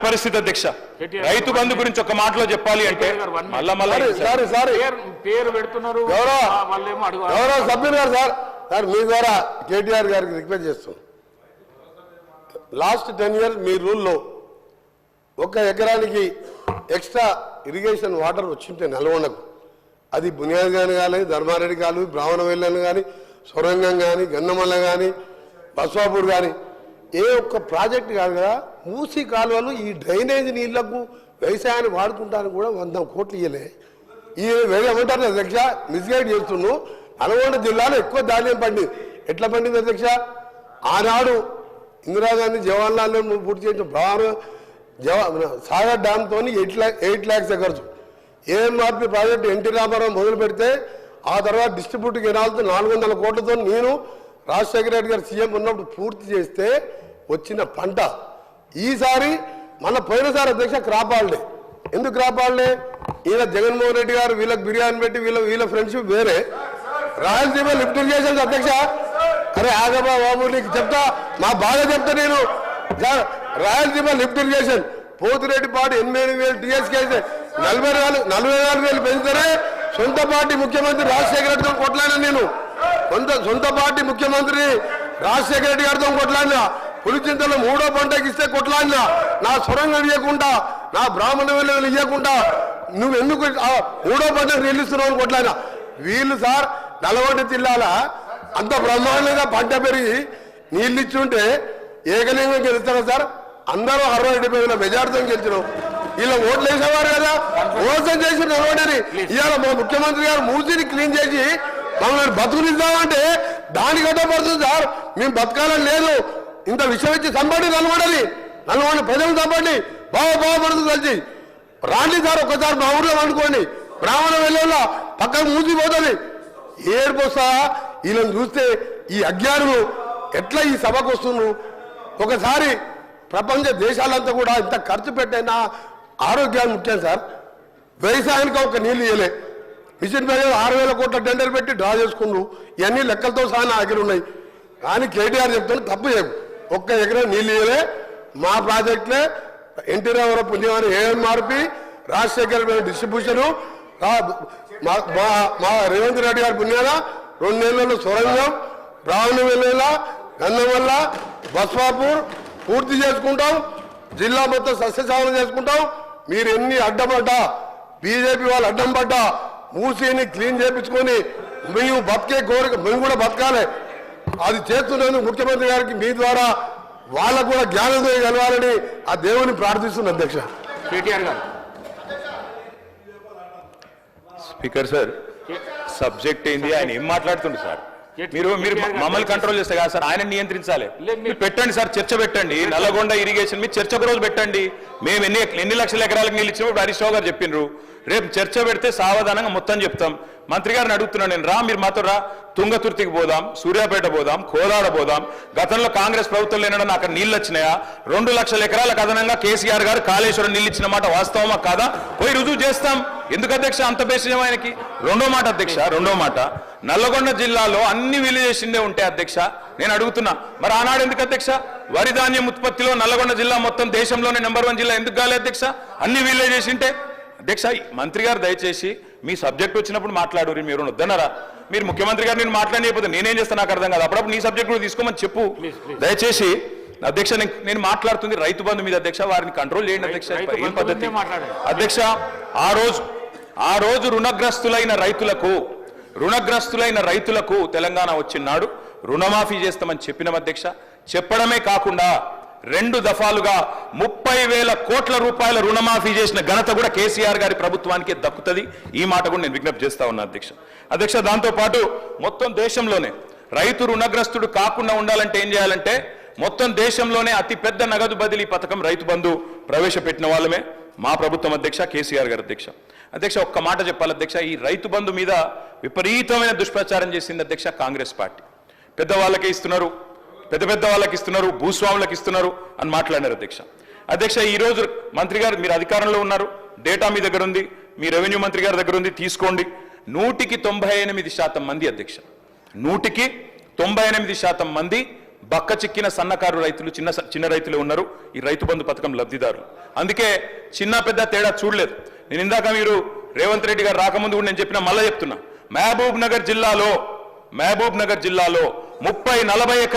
పరిస్థితి అధ్యక్ష రైతు బంధు గురించి ఒక మాటలో చెప్పాలి అంటే పేరు పెడుతున్నారు గౌరవ సభ్యులు గారు సార్ మీ ద్వారా కేటీఆర్ గారికి రిక్వెస్ట్ చేస్తాం. లాస్ట్ 10 years మీ రూల్లో 1 ఎకరానికి ఎక్స్ట్రా ఇరిగేషన్ వాటర్ వచ్చింటే నల్గొండకు అది బునియాద్ గాని కానీ ధర్మారెడ్డి కాలు బ్రాహ్మణ వెళ్ళని కానీ సొరంగం కానీ గన్నమల్ల కానీ బస్వాపూర్ కానీ ఏ ఒక్క ప్రాజెక్ట్ కాదు కదా. మూసీ కాలువలు ఈ డ్రైనేజ్ నీళ్లకు వ్యవసాయాన్ని వాడుకుంటానికి కూడా 100 కోట్లు ఇవ్వలే. ఈ ఏమంటారు అధ్యక్ష మిస్గైడ్ చేస్తున్నాను. నల్గొండ జిల్లాలో ఎక్కువ ధాన్యం పండింది. ఎట్లా పండింది అధ్యక్ష? ఆనాడు ఇందిరాగాంధీ జవహర్లాల్ నెహ్రూ పూర్తి చేసిన సాగర్ డ్యామ్తో 8 lakhs acres AMRP project NT Rama Rao మొదలు పెడితే ఆ తర్వాత డిస్ట్రిబ్యూట్ కెనాల్తో 400 కోట్లతో నేను రాజశేఖర రెడ్డి గారు సీఎం ఉన్నప్పుడు పూర్తి చేస్తే వచ్చిన పంట. ఈసారి మన పోయినసారి అధ్యక్ష క్రాప్ హాలిడే. ఎందుకు క్రాప్ హాలిడే? ఈయన జగన్మోహన్ రెడ్డి గారు వీళ్ళకి బిర్యానీ పెట్టి వీళ్ళ ఫ్రెండ్షిప్ వేరే. రాయలసీమ లిఫ్ట్ ఇరిగేషన్ అధ్యక్ష అరే ఆగబా బాబు నీకు చెప్తా మా బాగా చెప్తా నేను. రాయలసీమ లిఫ్ట్ ఇరిగేషన్ పోతిరెడ్డిపాటి 88,000 టీఎస్కే 44,000 పెంచితేనే సొంత పార్టీ ముఖ్యమంత్రి రాజశేఖర రెడ్డితో కొట్లాడినా నేను. సొంత పార్టీ ముఖ్యమంత్రి రాజశేఖర రెడ్డి గారితో కొట్లాడినా. పులిచింతలో 3వ పంటకి ఇస్తే కొట్లాడినా. నా సొరంగం ఇవ్వకుండా నా బ్రాహ్మణ వెళ్ళలు ఇవ్వకుండా నువ్వు ఎందుకు 3వ పంటకు నీళ్ళు ఇస్తున్నావు కొట్లాడినా. వీళ్ళు సార్ నల్గొండ జిల్లాల అంత బ్రహ్మాండంగా పంట పెరిగి నీళ్ళు ఇచ్చుంటే ఏకలింగం గెలుస్తారా సార్? అందరూ 60-70 మెజార్టీతో గెలిచినాం. ఇలా ఓట్లు వేసేవారు కదా, మోసం చేసి నల్గొండని. ఇవాళ మా ముఖ్యమంత్రి గారు మూసిని క్లీన్ చేసి మమ్మల్ని బతుకునిద్దామంటే దానికి అడ్డపడుతుంది సార్. మేము బతకాలని లేదు. ఇంత విషయం ఇచ్చి చంపండి నల్గొండ ప్రజలు చంపండి బాగుపడుతుంది కలిసి రాండి సార్. ఒక్కసారి మా ఊర్లో అనుకోండి బ్రాహ్మణ వెళ్ళేలా పక్కకు మూసిపోతుంది. ఏడుపోస్తా వీళ్ళని చూస్తే ఈ అజ్ఞానులు ఎట్లా ఈ సభకు వస్తున్నారు. ఒకసారి ప్రపంచ దేశాలంతా కూడా ఇంత ఖర్చు పెట్టైనా ఆరోగ్యాన్ని ముఖ్యం సార్. వ్యవసాయానికి ఒక నీళ్లు ఇవ్వలే. మిషన్ మీద 6,000 కోట్ల టెండర్ పెట్టి డ్రా చేసుకున్నాడు. ఇవన్నీ లెక్కలతో సహా నా దగ్గర ఉన్నాయి. కానీ కేటీఆర్ చెప్తున్నా తప్పు చేయకు. 1 ఎకరం నీళ్ళు ఇవ్వలే. మా ప్రాజెక్టులే ఎన్టీ రామారావు పుణ్యమని ఏఎంఆర్పి రాజశేఖర డిస్ట్రిబ్యూషను మా రేవంత్ రెడ్డి గారి పుణ్యాన 2 నెలల్లో సొరంగం బ్రాహ్మణ వెళ్ళేలా గన్నమల్ల బస్వాపూర్ పూర్తి చేసుకుంటాం. జిల్లా మొత్తం సస్యశామనం చేసుకుంటాం. మీరు ఎన్ని అడ్డపడ్డా బీజేపీ వాళ్ళు అడ్డం పడ్డా మూసీని క్లీన్ చేయించుకొని మేము బతికే కోరిక మేము కూడా బతకాలి. అది చేస్తున్నందుకు ముఖ్యమంత్రి గారికి మీ ద్వారా వాళ్ళకు కూడా జ్ఞానోదయం కలవాలని ఆ దేవుని ప్రార్థిస్తున్న అధ్యక్ష. కేటీఆర్ గారు స్పీకర్ సార్ సబ్జెక్ట్ ఏంది ఆయన ఏం మాట్లాడుతుంది సార్? మీరు మమ్మల్ని కంట్రోల్ చేస్తే కాదు సార్, ఆయన నియంత్రించాలి. మీరు పెట్టండి సార్, చర్చ పెట్టండి. నల్లగొండ ఇరిగేషన్ మీరు చర్చ రోజు పెట్టండి. మేము ఎన్ని లక్షల ఎకరాలకు నీళ్ళు ఇచ్చినప్పుడు హరీష్ రావు గారు చెప్పిండ్రు. రేపు చర్చ పెడితే సావధానంగా మొత్తం చెప్తాం. మంత్రి గారిని అడుగుతున్నాను నేను, మీరు మాతో తుంగతుర్తికి పోదాం, సూర్యాపేట పోదాం, కోదాడ పోదాం. గతంలో కాంగ్రెస్ ప్రభుత్వం లేనన్నా అక్కడ నీళ్ళు వచ్చినాయా? 2 లక్షల ఎకరాలకు అదనంగా కేసీఆర్ గారు కాళేశ్వరం నీళ్ళు ఇచ్చిన మాట వాస్తవమా కాదా? పోయి రుజువు చేస్తాం. ఎందుకు అధ్యక్ష అంత బేసిజం ఆయనకి? రెండో మాట నల్లగొండ జిల్లాలో అన్ని విలేజెస్ ఉంటే అధ్యక్ష నేను అడుగుతున్నా, మరి ఆనాడు ఎందుకు అధ్యక్ష వరి ధాన్యం ఉత్పత్తిలో నల్లగొండ జిల్లా మొత్తం దేశంలోనే నెంబర్ 1 జిల్లా ఎందుకు కాలే అధ్యక్ష? అన్ని విలేజెస్ ఉంటే అధ్యక్ష మంత్రి గారు దయచేసి మీ సబ్జెక్ట్ వచ్చినప్పుడు మాట్లాడు. మీరు వద్దన్నారా? మీరు ముఖ్యమంత్రి గారు నేను మాట్లాడలేకపోతే నేనేం చేస్తాను నాకు అర్థం కాదు. అప్పుడప్పుడు నీ సబ్జెక్ట్ కూడా తీసుకోమని చెప్పు దయచేసి. అధ్యక్ష నేను మాట్లాడుతుంది రైతు బంధు మీద అధ్యక్ష. వారిని కంట్రోల్ చేయండి అధ్యక్ష. ఏం పద్ధతి అధ్యక్ష? ఆ రోజు రుణగ్రస్తులైన రైతులకు తెలంగాణ వచ్చినాడు రుణమాఫీ చేస్తామని చెప్పిన అధ్యక్ష. చెప్పడమే కాకుండా 2 దఫాలుగా 30,000 కోట్ల రూపాయల రుణమాఫీ చేసిన ఘనత కూడా కేసీఆర్ గారి ప్రభుత్వానికి దక్కుతుంది. ఈ మాట కూడా నేను విజ్ఞప్తి చేస్తా ఉన్నా అధ్యక్ష. దాంతోపాటు మొత్తం దేశంలోనే రైతు రుణగ్రస్తుడు కాకుండా ఉండాలంటే ఏం చేయాలంటే మొత్తం దేశంలోనే అతిపెద్ద నగదు బదిలీ పథకం రైతు బంధు ప్రవేశపెట్టిన వాళ్ళమే మా ప్రభుత్వం అధ్యక్ష, కేసీఆర్ గారు అధ్యక్ష. ఒక్క మాట చెప్పాలి అధ్యక్ష, ఈ రైతు బంధు మీద విపరీతమైన దుష్ప్రచారం చేసింది అధ్యక్ష కాంగ్రెస్ పార్టీ. పెద్ద వాళ్ళకి ఇస్తున్నారు, భూస్వాములకు ఇస్తున్నారు అని మాట్లాడారు అధ్యక్ష. ఈ రోజు మంత్రి గారు మీరు అధికారంలో ఉన్నారు, డేటా మీ దగ్గర ఉంది, మీ రెవెన్యూ మంత్రి గారి దగ్గర ఉంది, తీసుకోండి. 100కి 98% మంది అధ్యక్ష, 100కి 98% మంది బక్క చిక్కిన సన్నకారు రైతులు చిన్న రైతులు ఉన్నారు ఈ రైతు బంధు పథకం లబ్ధిదారులు. అందుకే చిన్న పెద్ద తేడా చూడలేదు. నేను ఇందాక మీరు రేవంత్ రెడ్డి గారు రాకముందు కూడా నేను చెప్పిన మళ్ళీ చెప్తున్నా, మహబూబ్ నగర్ జిల్లాలో 30-40 ఎకరాల